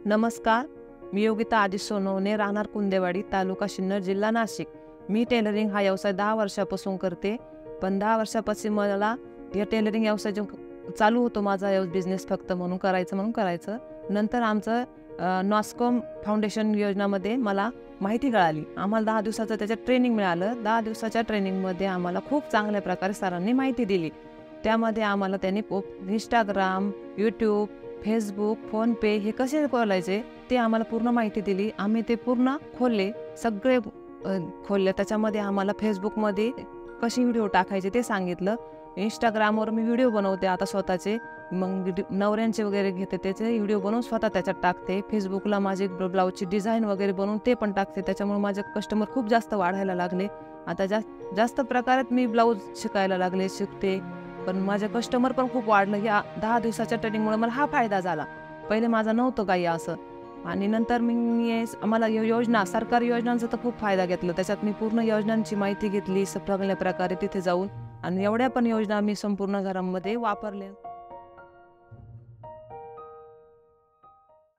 नमस्कार, मी योगिता आदिश सोनवणे, राहणार कुंदेवाडी, तालुका सिन्नर, जिल्हा नाशिक। मी टेलरिंग हा व्यवसाय 10 वर्षापासून करते। पण 10 वर्षापासून मला या टेलरिंग व्यवसाय जो चालू होतो माझा बिझनेस फक्त म्हणून करायचं। नंतर आमचं नॉस्कॉम फाउंडेशन योजनामध्ये मला माहिती कळाली। आम्हाला 10 दिवसाचं त्याच्यात ट्रेनिंग मिळालं। 10 दिवसाच्या ट्रेनिंगमध्ये आम्हाला खूप चांगल्या प्रकारे सरांनी माहिती दिली। त्यामध्ये आम्हाला त्यांनी इंस्टाग्राम, यूट्यूब, फेसबुक, फोनपे हे कसे खोलायचे ते आम्हाला पूर्ण माहिती दिली। आम्ही ते पूर्ण खोलले, सगळे खोलले। त्याच्यामध्ये आम्हाला फेसबुकमध्ये कशी व्हिडिओ टाकायचे ते सांगितलं। इंस्टाग्रामवर मी व्हिडिओ बनवते आता स्वतःचे, मग नवऱ्यांचे वगैरे घेते, त्याचे व्हिडिओ बनवून स्वतः त्याच्यात टाकते। फेसबुकला माझे ब्लाऊजची डिझाईन वगैरे बनवून ते पण टाकते। त्याच्यामुळे माझे कस्टमर खूप जास्त वाढायला लागले। आता जास्त प्रकारात मी ब्लाऊज शिकते। पण माझे कस्टमर पण खूप वाढलं। या 10 दिवसाच्या ट्रेनिंगमुळे मला हा फायदा झाला। पहिले माझा नव्हतं काही असं। आणि नंतर आम्हाला योजना, सरकारी योजनांचा तर खूप फायदा घेतला। त्याच्यात मी पूर्ण योजनांची माहिती घेतली चांगल्या प्रकारे तिथे जाऊन, आणि एवढ्या पण योजना मी संपूर्ण घरामध्ये वापरल्या।